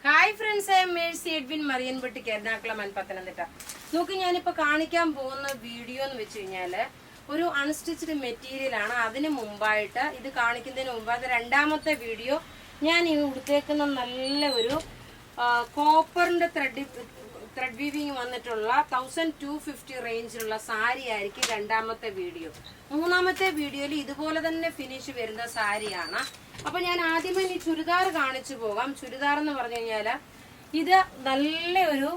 Hi friends, I am Mercy Edwin Mariyanpatti Ernakulam Pathanamthitta. നോക്കി ഞാനിപ്പോൾ കാണിക്കാൻ പോകുന്ന വീഡിയോ എന്ന് വെച്ച് കഴിഞ്ഞാൽ ഒരു അൺസ്റ്റിച്ച്ഡ് മെറ്റീരിയൽ ആണ്. അതിന് മുമ്പായിട്ട് ഇത് കാണിക്കുന്നതിന് മുമ്പായിട്ട് രണ്ടാമത്തെ വീഡിയോ ഞാൻ ഈ ഉടുത്തേക്കുന്ന നല്ല ഒരു കോപ്പറിന്റെ ത്രെഡ് വീവിങ് വന്നിട്ടുള്ള 1250 റേഞ്ചിലുള്ള സാരി ആയിരിക്കും രണ്ടാമത്തെ വീഡിയോ. മൂന്നാമത്തെ വീഡിയോയിൽ ഇതുപോലെ തന്നെ ഫിനിഷ് വരുന്ന സാരിയാണ്. അപ്പൊ ഞാൻ ആദ്യമേ ഈ ചുരിദാർ കാണിച്ചു പോകാം. ചുരിദാർ എന്ന് പറഞ്ഞു കഴിഞ്ഞാല് ഇത് നല്ല ഒരു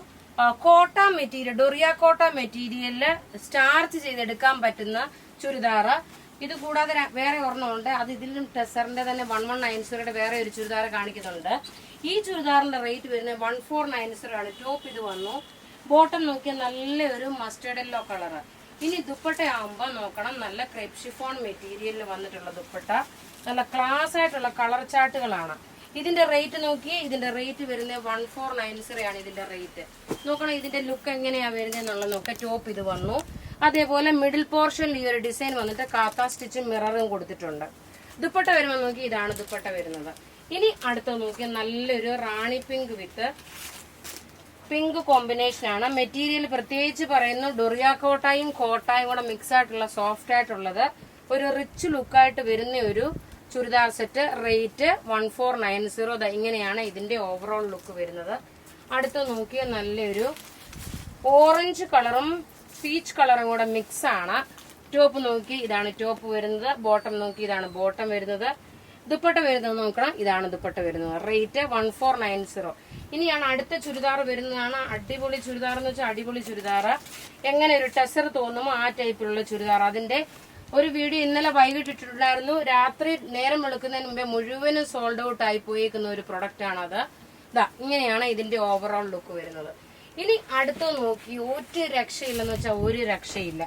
കോട്ട മെറ്റീരിയൽ, ഡൊറിയ കോട്ട മെറ്റീരിയലില് സ്റ്റാർച്ച് ചെയ്തെടുക്കാൻ പറ്റുന്ന ചുരിദാറ്. ഇത് കൂടാതെ വേറെ ഒരെണ്ണമുണ്ട്, അത് ഇതിലും ടെസറിന്റെ തന്നെ 1190 വേറെ ഒരു ചുരിദാർ കാണിക്കുന്നുണ്ട്. ഈ ചുരിദാറിന്റെ റേറ്റ് വരുന്നത് 1490 ആണ്. ടോപ്പ് ഇത് വന്നു, ബോട്ടം നോക്കിയാൽ നല്ലൊരു മസ്റ്റേർഡ് യെല്ലോ കളറ്. ഇനി ദുപ്പട്ട ആകുമ്പോ നോക്കണം, നല്ല ക്രേപ്പ് ഷിഫോൺ മെറ്റീരിയലിൽ വന്നിട്ടുള്ള ദുപ്പട്ട, നല്ല ക്ലാസ് ആയിട്ടുള്ള കളർ ചാർട്ടുകളാണ്. ഇതിന്റെ റേറ്റ് നോക്കി, ഇതിന്റെ റേറ്റ് വരുന്നത് 1490 ആണ്. ഇതിന്റെ റേറ്റ് നോക്കണം, ഇതിന്റെ ലുക്ക് എങ്ങനെയാ വരുന്നത് എന്നുള്ളത് നോക്കാം. ടോപ്പ് ഇത് വന്നു, അതേപോലെ മിഡിൽ പോർഷനിൽ ഈ ഒരു ഡിസൈൻ വന്നിട്ട് കാത്ത സ്റ്റിച്ചും മിററും കൊടുത്തിട്ടുണ്ട്. ദുപ്പട്ട വരുമ്പോൾ നോക്കി, ഇതാണ് ദുപ്പട്ട വരുന്നത്. ഇനി അടുത്ത നോക്കി, നല്ലൊരു റാണി പിങ്ക് വിത്ത് പിങ്ക് കോമ്പിനേഷൻ ആണ്. മെറ്റീരിയൽ പ്രത്യേകിച്ച് പറയുന്നു, ഡൊറിയ കോട്ടായും കൂടെ മിക്സ് ആയിട്ടുള്ള സോഫ്റ്റ് ആയിട്ടുള്ളത്, ഒരു റിച്ച് ലുക്കായിട്ട് വരുന്ന ഒരു ചുരിദാർ സെറ്റ്. റേറ്റ് 1490. ഇങ്ങനെയാണ് ഇതിന്റെ ഓവറോൾ ലുക്ക് വരുന്നത്. അടുത്ത് നോക്കിയ നല്ലൊരു ഓറഞ്ച് കളറും പീച്ച് കളറും കൂടെ മിക്സ് ആണ്. ടോപ്പ് നോക്കി, ഇതാണ് ടോപ്പ് വരുന്നത്. ബോട്ടം നോക്കി, ഇതാണ് ബോട്ടം വരുന്നത്. ദുപ്പട്ട വരുന്നത് നോക്കണം, ഇതാണ് ദുപ്പട്ട വരുന്നത്. റേറ്റ് 1490. ഇനിയാണ് അടുത്ത ചുരിദാർ വരുന്നതാണ്. അടിപൊളി ചുരിദാർ എന്ന് വെച്ചാൽ അടിപൊളി ചുരിദാർ. എങ്ങനെ ഒരു ടെസർ തോന്നുമോ ആ ടൈപ്പിലുള്ള ചുരിദാർ. അതിന്റെ ഒരു വീഡിയോ ഇന്നലെ വൈകിട്ട് ഇട്ടിട്ടുണ്ടായിരുന്നു. രാത്രി നേരം വെളുക്കുന്നതിന് മുമ്പേ മുഴുവനും സോൾഡ് ഔട്ട് ആയി പോയേക്കുന്ന ഒരു പ്രൊഡക്റ്റ് ആണ് അത്. ഇങ്ങനെയാണ് ഇതിന്റെ ഓവറോൾ ലുക്ക് വരുന്നത്. ഇനി അടുത്ത് നോക്കി, ഒരു രക്ഷയില്ലെന്ന് വെച്ചാൽ ഒരു രക്ഷയില്ല.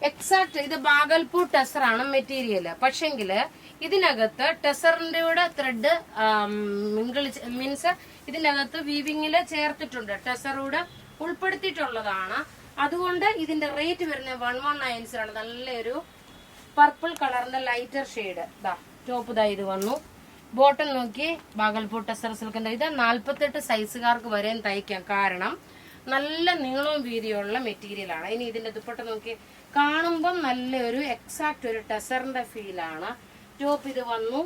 എക്സാക്ട് ഇത് ബാഗൽപൂർ ടെസർ ആണ് മെറ്റീരിയല്. പക്ഷെങ്കില് ഇതിനകത്ത് ടെസറിന്റെ കൂടെ ത്രെഡ് മീൻസ് ഇതിന്റെ അകത്ത് വീവിങ്ങില് ചേർത്തിട്ടുണ്ട്, ടെസറൂടെ ഉൾപ്പെടുത്തിയിട്ടുള്ളതാണ്. അതുകൊണ്ട് ഇതിന്റെ റേറ്റ് വരുന്നത് 1190 ആണ്. നല്ലൊരു പർപ്പിൾ കളറിന്റെ ലൈറ്റർ ഷെയ്ഡ്. ടോപ്പ് ഇത് വന്നു. ബോട്ടം നോക്കി, ബാഗൽപൂർ ടെസർ സിൽക്കിന്റെ. ഇത് 48 സൈസുകാർക്ക് വരെയും തയ്ക്കാം, കാരണം നല്ല നീളവും വീതിയുള്ള മെറ്റീരിയൽ ആണ്. ഇനി ഇതിന്റെ ദുപ്പട്ട നോക്കി, കാണുമ്പം നല്ലൊരു എക്സാക്ട് ഒരു ടെസറിന്റെ ഫീലാണ്. ടോപ്പ് ഇത് വന്നു,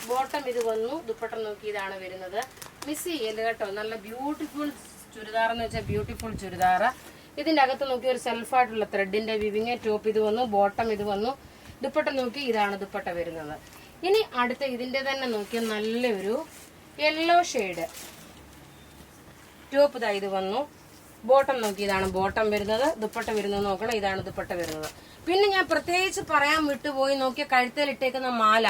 ബോട്ടം ഇത് വന്നു. ദുപ്പട്ട നോക്കി, ഇതാണ് വരുന്നത്. മിസ് ചെയ്യല് കേട്ടോ, നല്ല ബ്യൂട്ടിഫുൾ ചുരിദാർ എന്ന് വെച്ചാൽ ബ്യൂട്ടിഫുൾ ചുരിദാർ. ഇതിന്റെ അകത്ത് നോക്കി ഒരു സെൽഫായിട്ടുള്ള ത്രെഡിന്റെ വിവിങ്. ടോപ്പ് ഇത് വന്നു, ബോട്ടം ഇത് വന്നു. ദുപ്പട്ട നോക്കി, ഇതാണ് ദുപ്പട്ട വരുന്നത്. ഇനി അടുത്ത ഇതിന്റെ തന്നെ നോക്കിയ നല്ലൊരു യെല്ലോ ഷെയ്ഡ്. ടോപ്പ് ഇത് വന്നു, ബോട്ടം നോക്കി, ഇതാണ് ബോട്ടം വരുന്നത്. ദുപ്പട്ട വരുന്നത് നോക്കണം, ഇതാണ് ദുപ്പട്ട വരുന്നത്. പിന്നെ ഞാൻ പ്രത്യേകിച്ച് പറയാൻ വിട്ടുപോയി, നോക്കിയ കഴുത്തേലിട്ടേക്കുന്ന മാല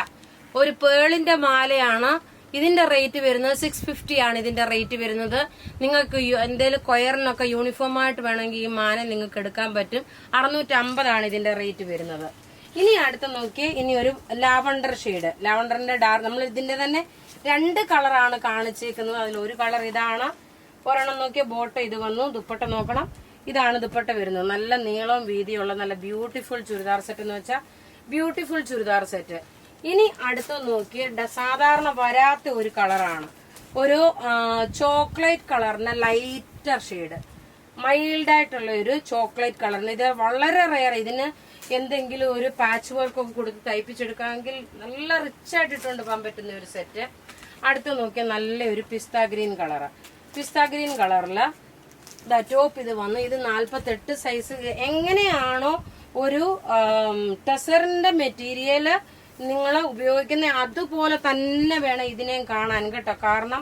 ഒരു പേളിന്റെ മാലയാണ്. ഇതിന്റെ റേറ്റ് വരുന്നത് 650 ആണ്. ഇതിന്റെ റേറ്റ് വരുന്നത് നിങ്ങൾക്ക് എന്തെങ്കിലും കൊയറിനൊക്കെ യൂണിഫോം ആയിട്ട് വേണമെങ്കിൽ ഈ മാല നിങ്ങൾക്ക് എടുക്കാൻ പറ്റും. 650 ആണ് ഇതിന്റെ റേറ്റ് വരുന്നത്. ഇനി അടുത്ത നോക്കി, ഇനി ഒരു ലാവണ്ടർ ഷെയ്ഡ്. ലാവണ്ടറിന്റെ ഡാർക്ക്, നമ്മൾ ഇതിന്റെ തന്നെ 2 കളറാണ് കാണിച്ചേക്കുന്നത്. അതിൽ ഒരു കളർ ഇതാണ്. ഒരെണ്ണം നോക്കിയ ബോട്ടം ഇത് വന്നു. ദുപ്പട്ട നോക്കണം, ഇതാണ് ദുപ്പട്ട വരുന്നത്. നല്ല നീളവും വീതിയുള്ള നല്ല ബ്യൂട്ടിഫുൾ ചുരിദാർ സെറ്റ് എന്ന് വെച്ചാൽ ബ്യൂട്ടിഫുൾ ചുരിദാർ സെറ്റ്. ഇനി അടുത്ത് നോക്കി, സാധാരണ വരാത്ത ഒരു കളറാണ്, ഒരു ചോക്ലേറ്റ് കളറിന് ലൈറ്റർ ഷെയ്ഡ്, മൈൽഡ് ആയിട്ടുള്ള ഒരു ചോക്ലേറ്റ് കളറിന്. ഇത് വളരെ റെയർ. ഇതിന് എന്തെങ്കിലും ഒരു പാച്ച് വർക്ക് ഒക്കെ കൊടുത്ത് തയ്പ്പിച്ചെടുക്കാമെങ്കിൽ നല്ല റിച്ച് ആയിട്ട് ഇട്ടുകൊണ്ട് പോകാൻ പറ്റുന്ന ഒരു സെറ്റ്. അടുത്ത് നോക്കിയാൽ നല്ല ഒരു പിസ്ത ഗ്രീൻ കളറ്. പിസ്ത ഗ്രീൻ കളറില് ടോപ്പ് ഇത് വന്നു. ഇത് 48 സൈസ്. എങ്ങനെയാണോ ഒരു ടെസറിന്റെ മെറ്റീരിയല് നിങ്ങൾ ഉപയോഗിക്കുന്ന അതുപോലെ തന്നെ വേണം ഇതിനെയും കാണാൻ കേട്ടോ. കാരണം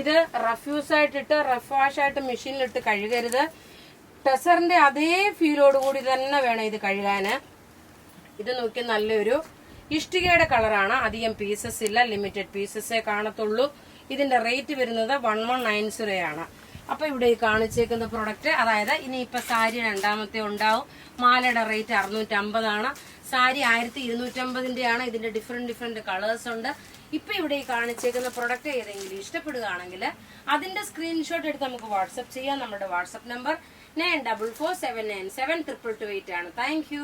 ഇത് റഫ്യൂസായിട്ടിട്ട് റഫാഷായിട്ട് മെഷീനിലിട്ട് കഴുകരുത്. ടെസറിന്റെ അതേ ഫീലോട് കൂടി തന്നെ വേണം ഇത് കഴുകാന്. ഇത് നോക്കി നല്ലൊരു ഇഷ്ടികയുടെ കളറാണ്. അധികം പീസസ് ഇല്ല, ലിമിറ്റഡ് പീസസേ കാണത്തുള്ളൂ. ഇതിന്റെ റേറ്റ് വരുന്നത് 1190 ആണ്. അപ്പൊ ഇവിടെ ഈ കാണിച്ചേക്കുന്ന പ്രൊഡക്റ്റ്, അതായത് ഇനിയിപ്പൊ സാരി രണ്ടാമത്തെ ഉണ്ടാവും. മാലയുടെ റേറ്റ് 650 ആണ്. സാരി 1250 ആണ്. ഇതിന്റെ ഡിഫറെന്റ് കളേഴ്സ് ഉണ്ട്. ഇപ്പൊ ഇവിടെ ഈ കാണിച്ചേക്കുന്ന പ്രൊഡക്റ്റ് ഏതെങ്കിലും ഇഷ്ടപ്പെടുകയാണെങ്കിൽ അതിന്റെ സ്ക്രീൻഷോട്ട് എടുത്ത് നമുക്ക് വാട്സ്ആപ്പ് ചെയ്യാം. നമ്മുടെ വാട്സ്ആപ്പ് നമ്പർ 9447972228 ആണ്. Thank you.